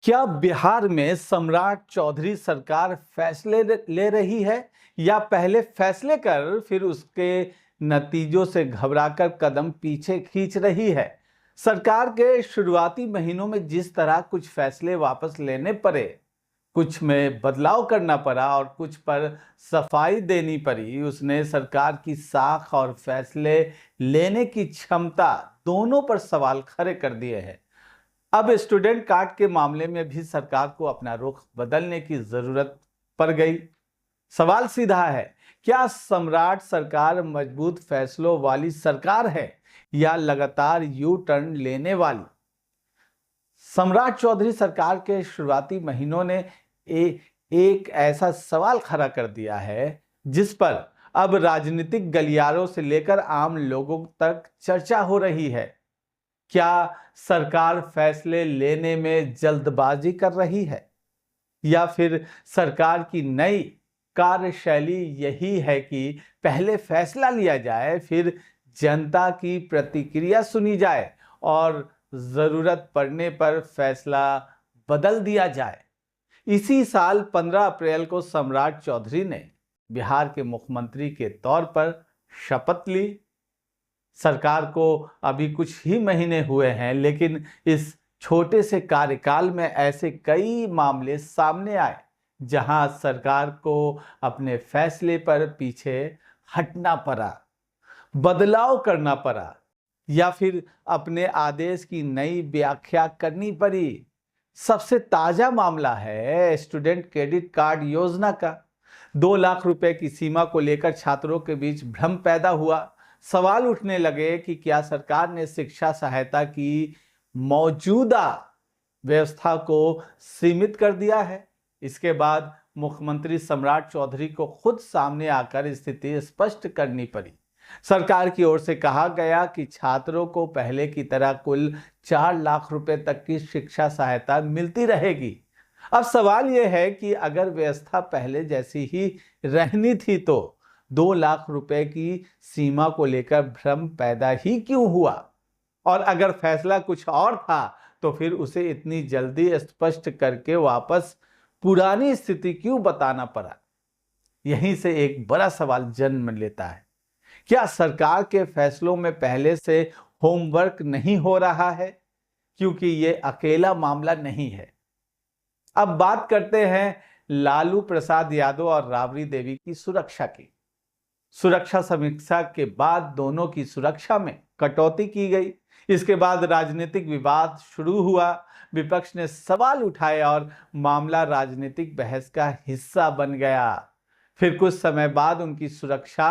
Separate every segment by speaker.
Speaker 1: क्या बिहार में सम्राट चौधरी सरकार फैसले ले रही है या पहले फैसले कर फिर उसके नतीजों से घबराकर कदम पीछे खींच रही है? सरकार के शुरुआती महीनों में जिस तरह कुछ फैसले वापस लेने पड़े, कुछ में बदलाव करना पड़ा और कुछ पर सफाई देनी पड़ी, उसने सरकार की साख और फैसले लेने की क्षमता दोनों पर सवाल खड़े कर दिए हैं। अब स्टूडेंट कार्ड के मामले में भी सरकार को अपना रुख बदलने की जरूरत पड़ गई। सवाल सीधा है, क्या सम्राट सरकार मजबूत फैसलों वाली सरकार है या लगातार यू टर्न लेने वाली? सम्राट चौधरी सरकार के शुरुआती महीनों ने एक ऐसा सवाल खड़ा कर दिया है जिस पर अब राजनीतिक गलियारों से लेकर आम लोगों तक चर्चा हो रही है। क्या सरकार फैसले लेने में जल्दबाजी कर रही है या फिर सरकार की नई कार्यशैली यही है कि पहले फैसला लिया जाए, फिर जनता की प्रतिक्रिया सुनी जाए और जरूरत पड़ने पर फैसला बदल दिया जाए? इसी साल 15 अप्रैल को सम्राट चौधरी ने बिहार के मुख्यमंत्री के तौर पर शपथ ली। सरकार को अभी कुछ ही महीने हुए हैं, लेकिन इस छोटे से कार्यकाल में ऐसे कई मामले सामने आए जहां सरकार को अपने फैसले पर पीछे हटना पड़ा, बदलाव करना पड़ा या फिर अपने आदेश की नई व्याख्या करनी पड़ी। सबसे ताजा मामला है स्टूडेंट क्रेडिट कार्ड योजना का। 2 लाख रुपए की सीमा को लेकर छात्रों के बीच भ्रम पैदा हुआ। सवाल उठने लगे कि क्या सरकार ने शिक्षा सहायता की मौजूदा व्यवस्था को सीमित कर दिया है? इसके बाद मुख्यमंत्री सम्राट चौधरी को खुद सामने आकर स्थिति स्पष्ट करनी पड़ी। सरकार की ओर से कहा गया कि छात्रों को पहले की तरह कुल 4 लाख रुपए तक की शिक्षा सहायता मिलती रहेगी। अब सवाल यह है कि अगर व्यवस्था पहले जैसी ही रहनी थी तो 2 लाख रुपए की सीमा को लेकर भ्रम पैदा ही क्यों हुआ? और अगर फैसला कुछ और था तो फिर उसे इतनी जल्दी स्पष्ट करके वापस पुरानी स्थिति क्यों बताना पड़ा? यहीं से एक बड़ा सवाल जन्म लेता है, क्या सरकार के फैसलों में पहले से होमवर्क नहीं हो रहा है? क्योंकि ये अकेला मामला नहीं है। अब बात करते हैं लालू प्रसाद यादव और राबड़ी देवी की सुरक्षा की। सुरक्षा समीक्षा के बाद दोनों की सुरक्षा में कटौती की गई। इसके बाद राजनीतिक विवाद शुरू हुआ। विपक्ष ने सवाल उठाए और मामला राजनीतिक बहस का हिस्सा बन गया। फिर कुछ समय बाद उनकी सुरक्षा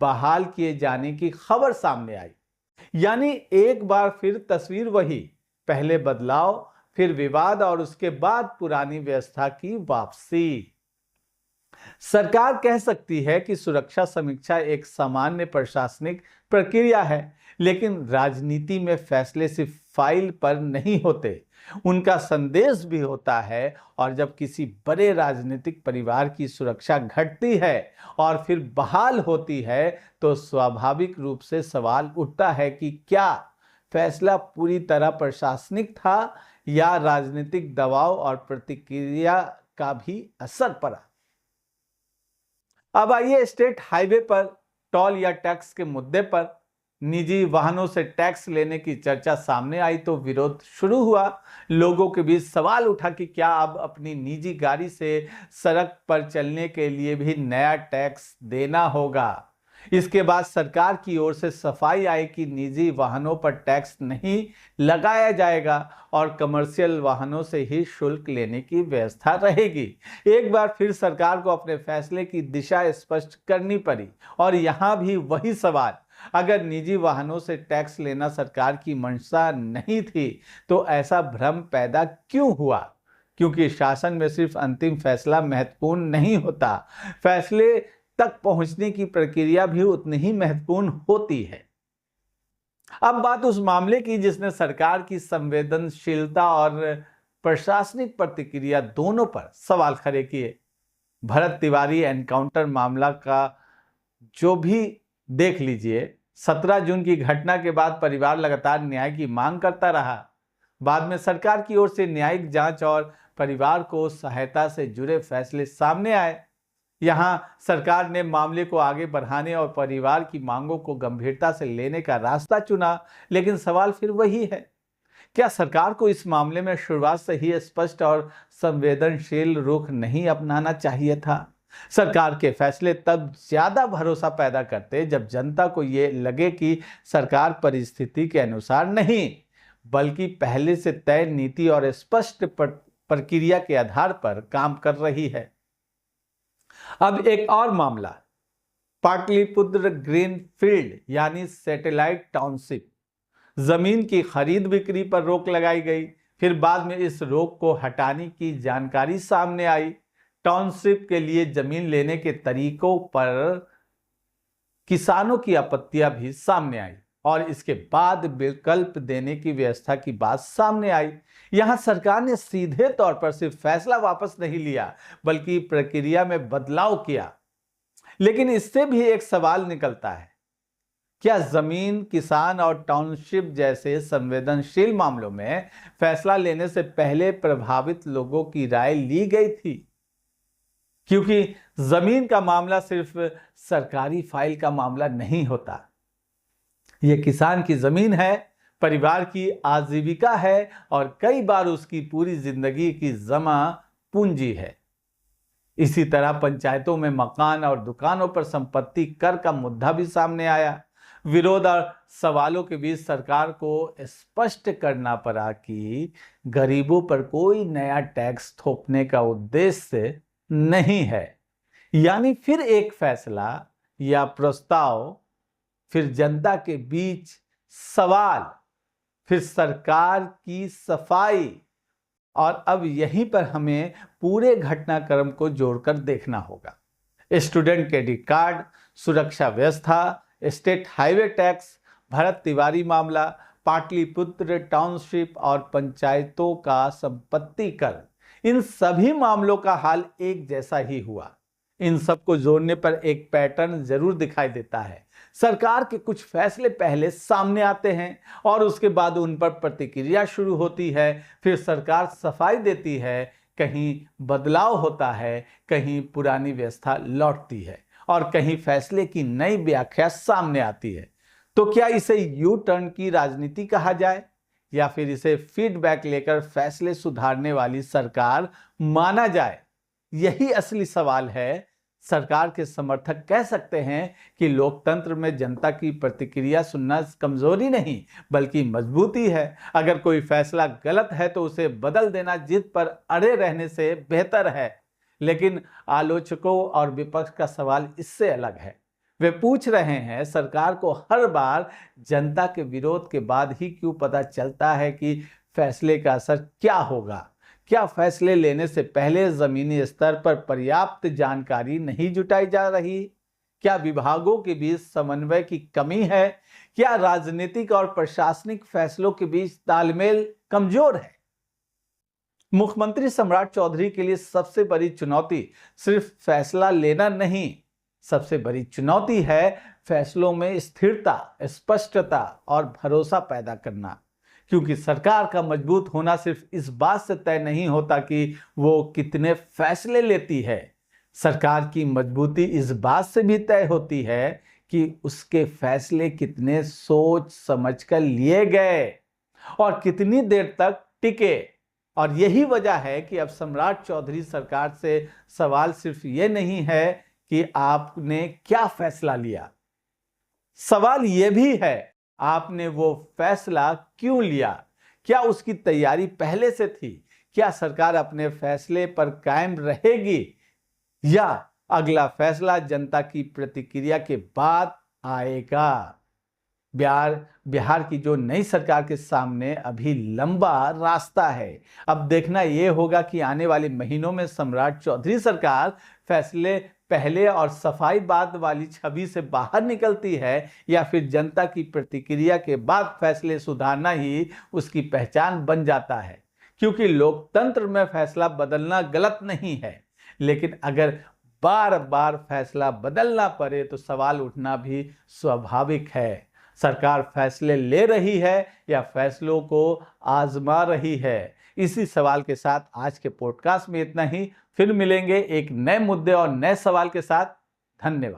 Speaker 1: बहाल किए जाने की खबर सामने आई। यानी एक बार फिर तस्वीर वही, पहले बदलाव, फिर विवाद और उसके बाद पुरानी व्यवस्था की वापसी। सरकार कह सकती है कि सुरक्षा समीक्षा एक सामान्य प्रशासनिक प्रक्रिया है, लेकिन राजनीति में फैसले सिर्फ फाइल पर नहीं होते, उनका संदेश भी होता है। और जब किसी बड़े राजनीतिक परिवार की सुरक्षा घटती है और फिर बहाल होती है तो स्वाभाविक रूप से सवाल उठता है कि क्या फैसला पूरी तरह प्रशासनिक था या राजनीतिक दबाव और प्रतिक्रिया का भी असर पड़ा। अब आइए स्टेट हाईवे पर टोल या टैक्स के मुद्दे पर। निजी वाहनों से टैक्स लेने की चर्चा सामने आई तो विरोध शुरू हुआ। लोगों के बीच सवाल उठा कि क्या अब अपनी निजी गाड़ी से सड़क पर चलने के लिए भी नया टैक्स देना होगा। इसके बाद सरकार की ओर से सफाई आई कि निजी वाहनों पर टैक्स नहीं लगाया जाएगा और कमर्शियल वाहनों से ही शुल्क लेने की व्यवस्था रहेगी। एक बार फिर सरकार को अपने फैसले की दिशा स्पष्ट करनी पड़ी। और यहां भी वही सवाल, अगर निजी वाहनों से टैक्स लेना सरकार की मंशा नहीं थी तो ऐसा भ्रम पैदा क्यों हुआ? क्योंकि शासन में सिर्फ अंतिम फैसला महत्वपूर्ण नहीं होता, फैसले तक पहुंचने की प्रक्रिया भी उतनी ही महत्वपूर्ण होती है। अब बात उस मामले की जिसने सरकार की संवेदनशीलता और प्रशासनिक प्रतिक्रिया दोनों पर सवाल खड़े किए। भरत तिवारी एनकाउंटर मामला का जो भी देख लीजिए, 17 जून की घटना के बाद परिवार लगातार न्याय की मांग करता रहा। बाद में सरकार की ओर से न्यायिक जांच और परिवार को सहायता से जुड़े फैसले सामने आए। यहां सरकार ने मामले को आगे बढ़ाने और परिवार की मांगों को गंभीरता से लेने का रास्ता चुना, लेकिन सवाल फिर वही है, क्या सरकार को इस मामले में शुरुआत से ही स्पष्ट और संवेदनशील रुख नहीं अपनाना चाहिए था? सरकार के फैसले तब ज्यादा भरोसा पैदा करते जब जनता को ये लगे कि सरकार परिस्थिति के अनुसार नहीं, बल्कि पहले से तय नीति और स्पष्ट प्रक्रिया के आधार पर काम कर रही है। अब एक और मामला, पाटलिपुत्र ग्रीनफील्ड यानी सैटेलाइट टाउनशिप। जमीन की खरीद बिक्री पर रोक लगाई गई, फिर बाद में इस रोक को हटाने की जानकारी सामने आई। टाउनशिप के लिए जमीन लेने के तरीकों पर किसानों की आपत्तियां भी सामने आई और इसके बाद विकल्प देने की व्यवस्था की बात सामने आई। यहां सरकार ने सीधे तौर पर सिर्फ फैसला वापस नहीं लिया, बल्कि प्रक्रिया में बदलाव किया। लेकिन इससे भी एक सवाल निकलता है, क्या जमीन, किसान और टाउनशिप जैसे संवेदनशील मामलों में फैसला लेने से पहले प्रभावित लोगों की राय ली गई थी? क्योंकि जमीन का मामला सिर्फ सरकारी फाइल का मामला नहीं होता। यह किसान की जमीन है, परिवार की आजीविका है और कई बार उसकी पूरी जिंदगी की जमा पूंजी है। इसी तरह पंचायतों में मकान और दुकानों पर संपत्ति कर का मुद्दा भी सामने आया। विरोध और सवालों के बीच सरकार को स्पष्ट करना पड़ा कि गरीबों पर कोई नया टैक्स थोपने का उद्देश्य नहीं है। यानी फिर एक फैसला या प्रस्ताव, फिर जनता के बीच सवाल, फिर सरकार की सफाई, और अब यहीं पर हमें पूरे घटनाक्रम को जोड़कर देखना होगा। स्टूडेंट क्रेडिट कार्ड, सुरक्षा व्यवस्था, state highway tax, Bharat Tiwari मामला, पाटलिपुत्र टाउनशिप और पंचायतों का संपत्ति कर, इन सभी मामलों का हाल एक जैसा ही हुआ। इन सबको जोड़ने पर एक पैटर्न जरूर दिखाई देता है। सरकार के कुछ फैसले पहले सामने आते हैं और उसके बाद उन पर प्रतिक्रिया शुरू होती है, फिर सरकार सफाई देती है, कहीं बदलाव होता है, कहीं पुरानी व्यवस्था लौटती है और कहीं फैसले की नई व्याख्या सामने आती है। तो क्या इसे यू टर्न की राजनीति कहा जाए या फिर इसे फीडबैक लेकर फैसले सुधारने वाली सरकार माना जाए? यही असली सवाल है। सरकार के समर्थक कह सकते हैं कि लोकतंत्र में जनता की प्रतिक्रिया सुनना कमजोरी नहीं बल्कि मजबूती है। अगर कोई फैसला गलत है तो उसे बदल देना जिद पर अड़े रहने से बेहतर है। लेकिन आलोचकों और विपक्ष का सवाल इससे अलग है। वे पूछ रहे हैं, सरकार को हर बार जनता के विरोध के बाद ही क्यों पता चलता है कि फैसले का असर क्या होगा? क्या फैसले लेने से पहले जमीनी स्तर पर पर्याप्त जानकारी नहीं जुटाई जा रही? क्या विभागों के बीच समन्वय की कमी है? क्या राजनीतिक और प्रशासनिक फैसलों के बीच तालमेल कमजोर है? मुख्यमंत्री सम्राट चौधरी के लिए सबसे बड़ी चुनौती सिर्फ फैसला लेना नहीं, सबसे बड़ी चुनौती है फैसलों में स्थिरता, स्पष्टता और भरोसा पैदा करना। क्योंकि सरकार का मजबूत होना सिर्फ इस बात से तय नहीं होता कि वो कितने फैसले लेती है। सरकार की मजबूती इस बात से भी तय होती है कि उसके फैसले कितने सोच समझकर लिए गए और कितनी देर तक टिके। और यही वजह है कि अब सम्राट चौधरी सरकार से सवाल सिर्फ ये नहीं है कि आपने क्या फैसला लिया, सवाल यह भी है आपने वो फैसला क्यों लिया? क्या उसकी तैयारी पहले से थी? क्या सरकार अपने फैसले पर कायम रहेगी या अगला फैसला जनता की प्रतिक्रिया के बाद आएगा? बिहार की जो नई सरकार के सामने अभी लंबा रास्ता है। अब देखना यह होगा कि आने वाले महीनों में सम्राट चौधरी सरकार फैसले पहले और सफाई बाद वाली छवि से बाहर निकलती है या फिर जनता की प्रतिक्रिया के बाद फैसले सुधारना ही उसकी पहचान बन जाता है। क्योंकि लोकतंत्र में फैसला बदलना गलत नहीं है, लेकिन अगर बार बार फैसला बदलना पड़े तो सवाल उठना भी स्वाभाविक है। सरकार फैसले ले रही है या फैसलों को आजमा रही है? इसी सवाल के साथ आज के पॉडकास्ट में इतना ही। फिर मिलेंगे एक नए मुद्दे और नए सवाल के साथ। धन्यवाद।